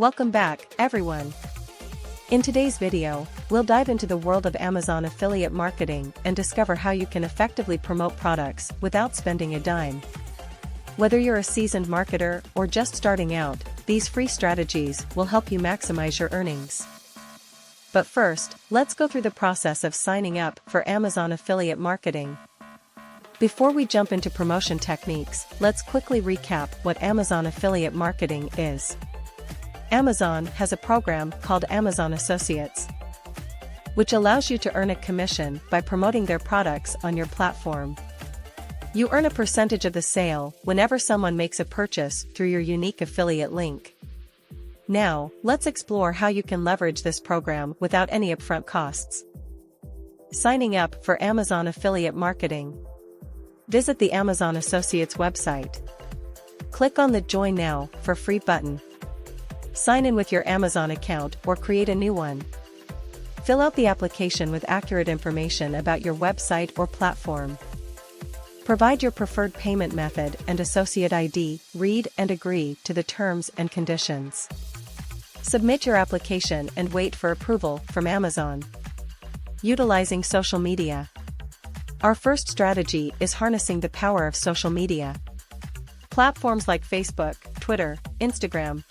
Welcome back, everyone. In today's video, we'll dive into the world of Amazon affiliate marketing and discover how you can effectively promote products without spending a dime. Whether you're a seasoned marketer or just starting out, these free strategies will help you maximize your earnings. But first, let's go through the process of signing up for Amazon affiliate marketing. Before we jump into promotion techniques, let's quickly recap what Amazon affiliate marketing is. Amazon has a program called Amazon Associates, which allows you to earn a commission by promoting their products on your platform. You earn a percentage of the sale whenever someone makes a purchase through your unique affiliate link. Now, let's explore how you can leverage this program without any upfront costs. Signing up for Amazon affiliate marketing. Visit the Amazon Associates website. Click on the Join Now for Free button. Sign in with your Amazon account or create a new one. Fill out the application with accurate information about your website or platform. Provide your preferred payment method and associate ID, read and agree to the terms and conditions. Submit your application and wait for approval from Amazon. Utilizing social media. Our first strategy is harnessing the power of social media. Platforms like Facebook, Twitter, Instagram,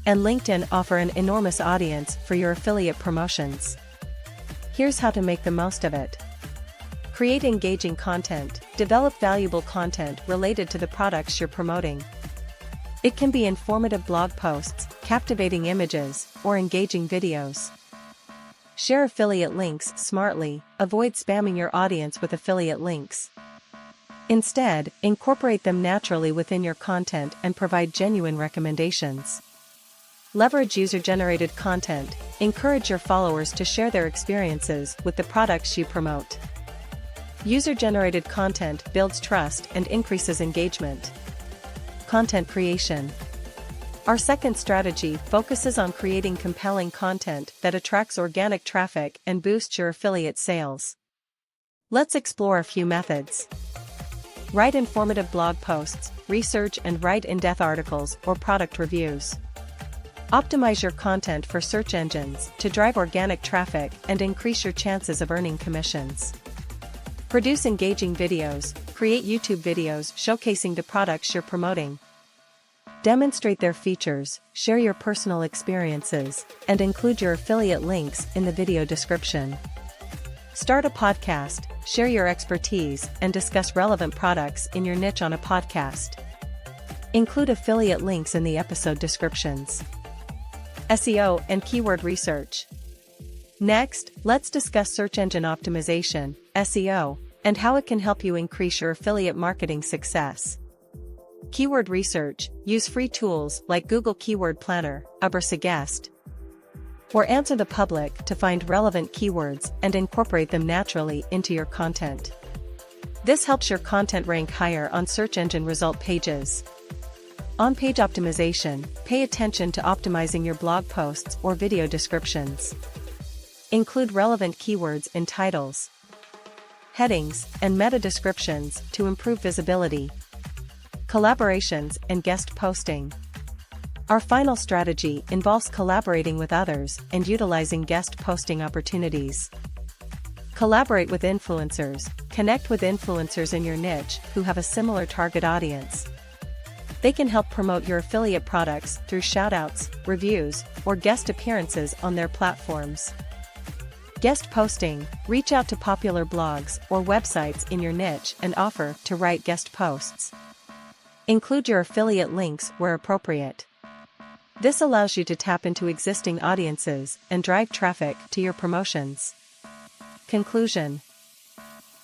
and LinkedIn offer an enormous audience for your affiliate promotions. Here's how to make the most of it. Create engaging content. Develop valuable content related to the products you're promoting. It can be informative blog posts, captivating images, or engaging videos. Share affiliate links smartly. Avoid spamming your audience with affiliate links. Instead, incorporate them naturally within your content and provide genuine recommendations. Leverage user-generated content. Encourage your followers to share their experiences with the products you promote. User-generated content builds trust and increases engagement. Content creation. Our second strategy focuses on creating compelling content that attracts organic traffic and boosts your affiliate sales. Let's explore a few methods. Write informative blog posts, research and write in-depth articles or product reviews. Optimize your content for search engines to drive organic traffic and increase your chances of earning commissions. Produce engaging videos. Create YouTube videos showcasing the products you're promoting. Demonstrate their features, share your personal experiences, and include your affiliate links in the video description. Start a podcast. Share your expertise and discuss relevant products in your niche on a podcast. Include affiliate links in the episode descriptions. SEO and keyword research. Next, let's discuss search engine optimization, SEO, and how it can help you increase your affiliate marketing success. Keyword research. Use free tools like Google Keyword Planner, Ubersuggest, or Answer the Public to find relevant keywords and incorporate them naturally into your content. This helps your content rank higher on search engine result pages. On-page optimization. Pay attention to optimizing your blog posts or video descriptions. Include relevant keywords in titles, headings, and meta descriptions to improve visibility. Collaborations and guest posting. Our final strategy involves collaborating with others and utilizing guest posting opportunities. Collaborate with influencers. Connect with influencers in your niche who have a similar target audience. They can help promote your affiliate products through shoutouts, reviews, or guest appearances on their platforms. Guest posting. Reach out to popular blogs or websites in your niche and offer to write guest posts. Include your affiliate links where appropriate. This allows you to tap into existing audiences and drive traffic to your promotions. Conclusion.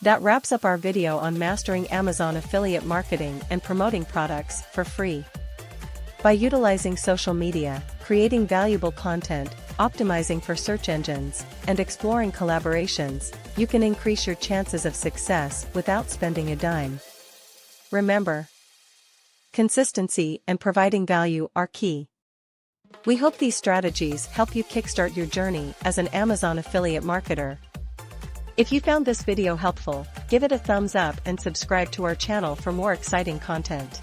That wraps up our video on mastering Amazon affiliate marketing and promoting products for free. By utilizing social media, creating valuable content, optimizing for search engines, and exploring collaborations, you can increase your chances of success without spending a dime. Remember, consistency and providing value are key. We hope these strategies help you kickstart your journey as an Amazon affiliate marketer. If you found this video helpful, give it a thumbs up and subscribe to our channel for more exciting content.